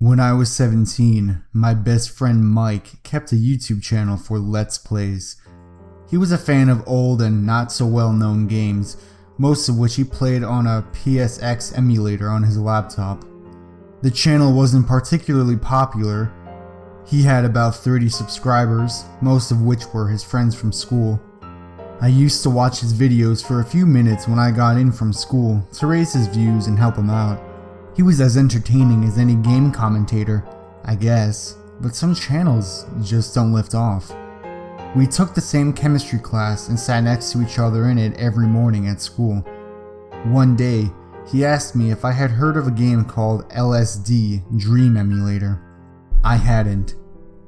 When I was 17, my best friend Mike kept a YouTube channel for Let's Plays. He was a fan of old and not so well known games, most of which he played on a PSX emulator on his laptop. The channel wasn't particularly popular. He had about 30 subscribers, most of which were his friends from school. I used to watch his videos for a few minutes when I got in from school to raise his views and help him out. He was as entertaining as any game commentator, I guess, but some channels just don't lift off. We took the same chemistry class and sat next to each other in it every morning at school. One day, he asked me if I had heard of a game called LSD Dream Emulator. I hadn't.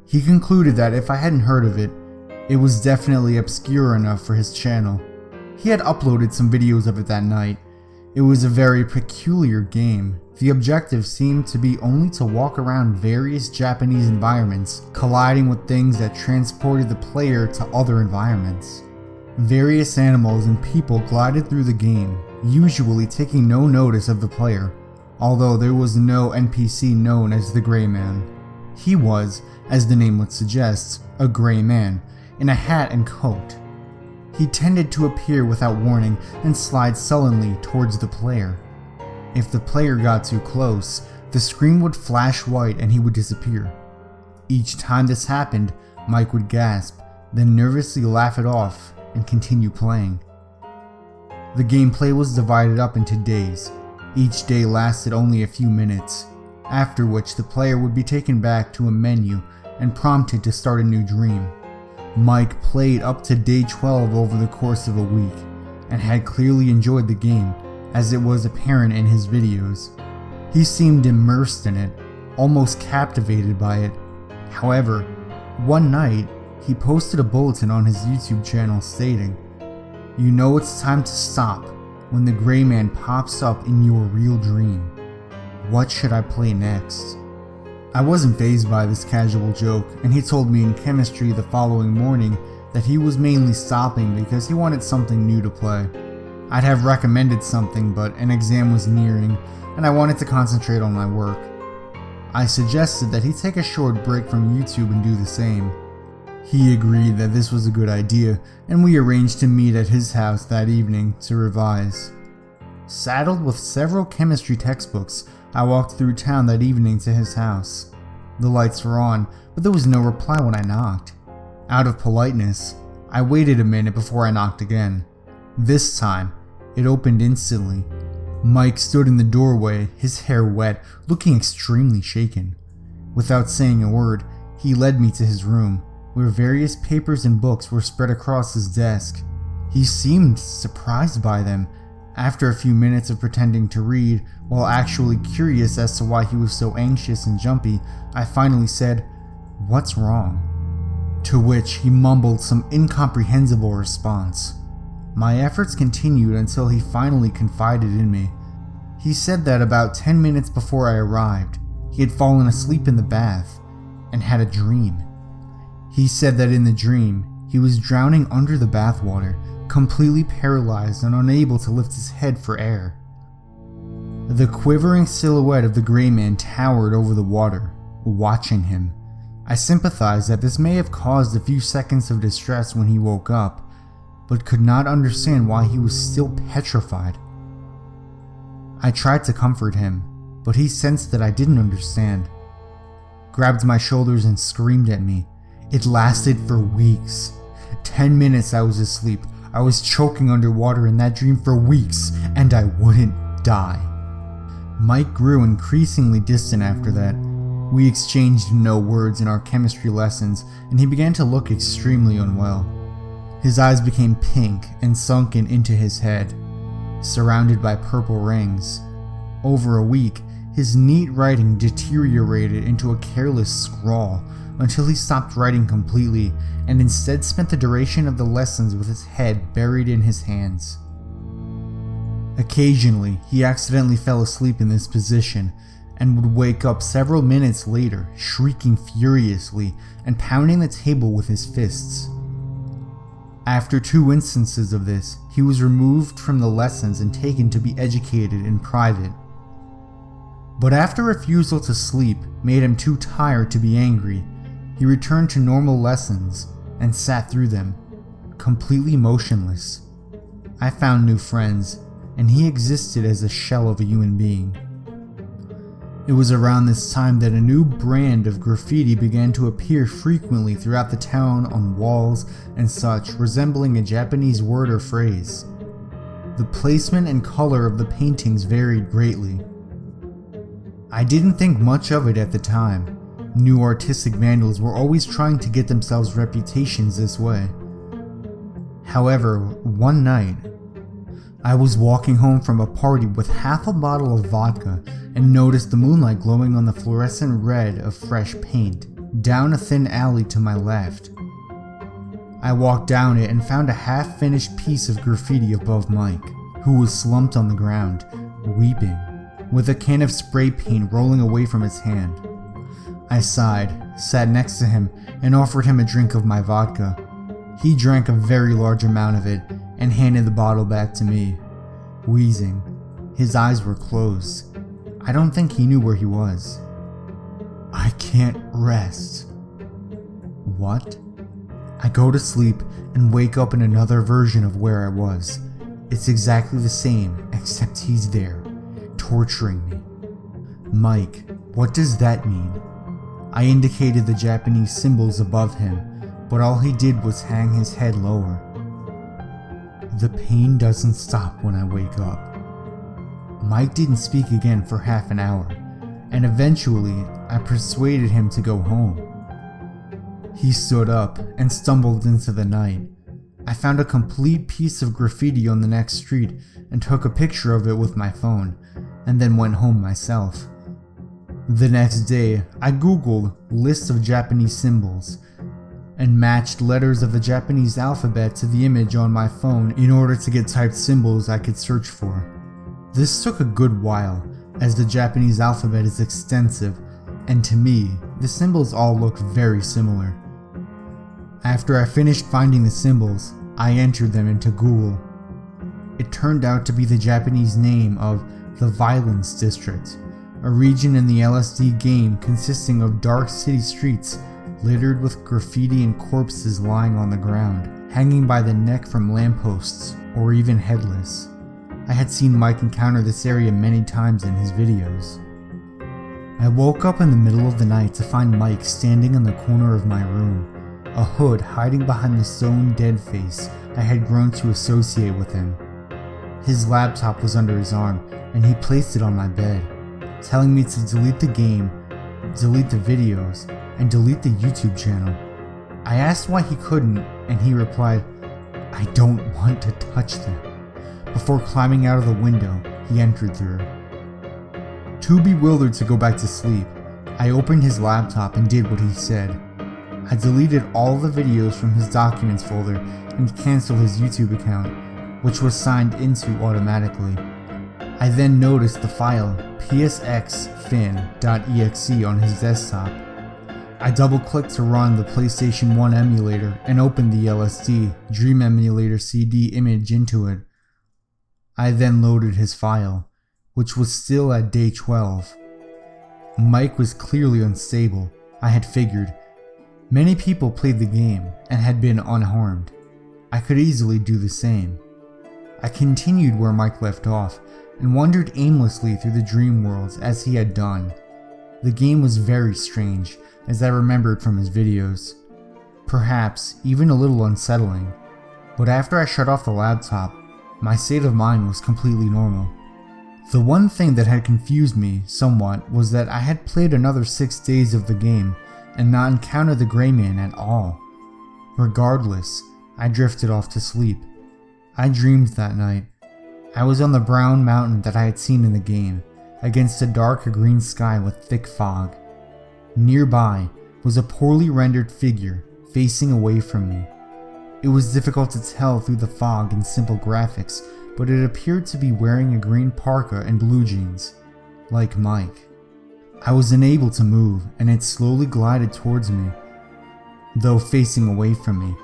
He concluded that if I hadn't heard of it, it was definitely obscure enough for his channel. He had uploaded some videos of it that night. It was a very peculiar game. The objective seemed to be only to walk around various Japanese environments, colliding with things that transported the player to other environments. Various animals and people glided through the game, usually taking no notice of the player, although there was no NPC known as the Gray Man. He was, as the name would suggest, a gray man, in a hat and coat. He tended to appear without warning and slide sullenly towards the player. If the player got too close, the screen would flash white and he would disappear. Each time this happened, Mike would gasp, then nervously laugh it off and continue playing. The gameplay was divided up into days. Each day lasted only a few minutes, after which the player would be taken back to a menu and prompted to start a new dream. Mike played up to day 12 over the course of a week, and had clearly enjoyed the game, as it was apparent in his videos. He seemed immersed in it, almost captivated by it. However, one night, he posted a bulletin on his YouTube channel stating, "You know it's time to stop when the Gray Man pops up in your real dream. What should I play next?" I wasn't fazed by this casual joke, and he told me in chemistry the following morning that he was mainly stopping because he wanted something new to play. I'd have recommended something, but an exam was nearing, and I wanted to concentrate on my work. I suggested that he take a short break from YouTube and do the same. He agreed that this was a good idea, and we arranged to meet at his house that evening to revise. Saddled with several chemistry textbooks, I walked through town that evening to his house. The lights were on, but there was no reply when I knocked. Out of politeness, I waited a minute before I knocked again. This time, it opened instantly. Mike stood in the doorway, his hair wet, looking extremely shaken. Without saying a word, he led me to his room, where various papers and books were spread across his desk. He seemed surprised by them. After a few minutes of pretending to read, while actually curious as to why he was so anxious and jumpy, I finally said, "What's wrong?" To which he mumbled some incomprehensible response. My efforts continued until he finally confided in me. He said that about 10 minutes before I arrived, he had fallen asleep in the bath and had a dream. He said that in the dream, he was drowning under the bathwater, completely paralyzed and unable to lift his head for air. The quivering silhouette of the Gray Man towered over the water, watching him. I sympathized that this may have caused a few seconds of distress when he woke up, but could not understand why he was still petrified. I tried to comfort him, but he sensed that I didn't understand. Grabbed my shoulders and screamed at me. It lasted for weeks. 10 minutes I was asleep. I was choking underwater in that dream for weeks, and I wouldn't die. Mike grew increasingly distant after that. We exchanged no words in our chemistry lessons, and he began to look extremely unwell. His eyes became pink and sunken into his head, surrounded by purple rings. Over a week, his neat writing deteriorated into a careless scrawl until he stopped writing completely and instead spent the duration of the lessons with his head buried in his hands. Occasionally, he accidentally fell asleep in this position and would wake up several minutes later, shrieking furiously and pounding the table with his fists. After 2 instances of this, he was removed from the lessons and taken to be educated in private. But after refusal to sleep made him too tired to be angry, he returned to normal lessons and sat through them, completely motionless. I found new friends, and he existed as a shell of a human being. It was around this time that a new brand of graffiti began to appear frequently throughout the town on walls and such, resembling a Japanese word or phrase. The placement and color of the paintings varied greatly. I didn't think much of it at the time. New artistic vandals were always trying to get themselves reputations this way. However, one night, I was walking home from a party with half a bottle of vodka and noticed the moonlight glowing on the fluorescent red of fresh paint down a thin alley to my left. I walked down it and found a half-finished piece of graffiti above Mike, who was slumped on the ground, weeping, with a can of spray paint rolling away from his hand. I sighed, sat next to him, and offered him a drink of my vodka. He drank a very large amount of it and handed the bottle back to me, wheezing. His eyes were closed. I don't think he knew where he was. I can't rest. What? I go to sleep and wake up in another version of where I was. It's exactly the same, except he's there, torturing me. Mike, what does that mean? I indicated the Japanese symbols above him, but all he did was hang his head lower. The pain doesn't stop when I wake up. Mike didn't speak again for half an hour, and eventually I persuaded him to go home. He stood up and stumbled into the night. I found a complete piece of graffiti on the next street and took a picture of it with my phone, and then went home myself. The next day, I googled lists of Japanese symbols and matched letters of the Japanese alphabet to the image on my phone in order to get typed symbols I could search for. This took a good while, as the Japanese alphabet is extensive, and to me, the symbols all look very similar. After I finished finding the symbols, I entered them into Google. It turned out to be the Japanese name of the Violence District, a region in the LSD game consisting of dark city streets littered with graffiti and corpses lying on the ground, hanging by the neck from lampposts, or even headless. I had seen Mike encounter this area many times in his videos. I woke up in the middle of the night to find Mike standing in the corner of my room, a hood hiding behind the stone dead face I had grown to associate with him. His laptop was under his arm, and he placed it on my bed, telling me to delete the game, delete the videos, and delete the YouTube channel. I asked why he couldn't, and he replied, "I don't want to touch them." Before climbing out of the window he entered through. Too bewildered to go back to sleep, I opened his laptop and did what he said. I deleted all the videos from his documents folder and canceled his YouTube account, which was signed into automatically. I then noticed the file psxfin.exe on his desktop. I double-clicked to run the PlayStation 1 emulator and opened the LSD Dream Emulator CD image into it. I then loaded his file, which was still at day 12. Mike was clearly unstable, I had figured. Many people played the game and had been unharmed. I could easily do the same. I continued where Mike left off and wandered aimlessly through the dream worlds as he had done. The game was very strange, as I remembered from his videos. Perhaps even a little unsettling, but after I shut off the laptop, my state of mind was completely normal. The one thing that had confused me somewhat was that I had played another 6 days of the game and not encountered the Gray Man at all. Regardless, I drifted off to sleep. I dreamed that night. I was on the brown mountain that I had seen in the game, against a dark green sky with thick fog. Nearby was a poorly rendered figure facing away from me. It was difficult to tell through the fog and simple graphics, but it appeared to be wearing a green parka and blue jeans, like Mike. I was unable to move, and it slowly glided towards me, though facing away from me.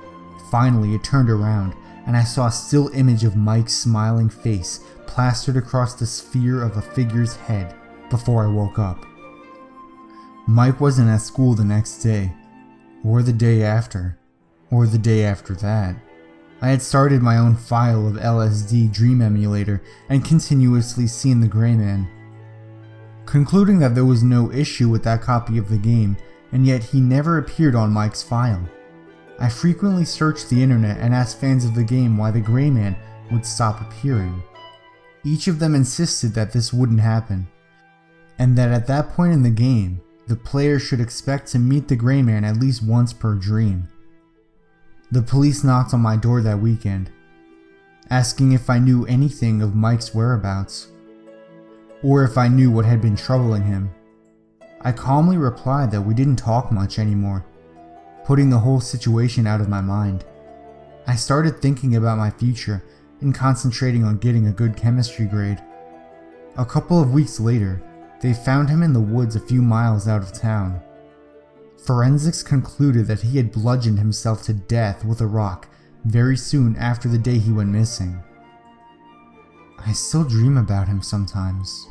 Finally, it turned around, and I saw a still image of Mike's smiling face plastered across the sphere of a figure's head. before I woke up. Mike wasn't at school the next day, or the day after, or the day after that. I had started my own file of LSD Dream Emulator and continuously seen the Gray Man. Concluding that there was no issue with that copy of the game, and yet he never appeared on Mike's file. I frequently searched the internet and asked fans of the game why the Gray Man would stop appearing. Each of them insisted that this wouldn't happen, and that at that point in the game, the player should expect to meet the Gray Man at least once per dream. The police knocked on my door that weekend, asking if I knew anything of Mike's whereabouts, or if I knew what had been troubling him. I calmly replied that we didn't talk much anymore, putting the whole situation out of my mind. I started thinking about my future and concentrating on getting a good chemistry grade. A couple of weeks later, they found him in the woods a few miles out of town. Forensics concluded that he had bludgeoned himself to death with a rock very soon after the day he went missing. I still dream about him sometimes.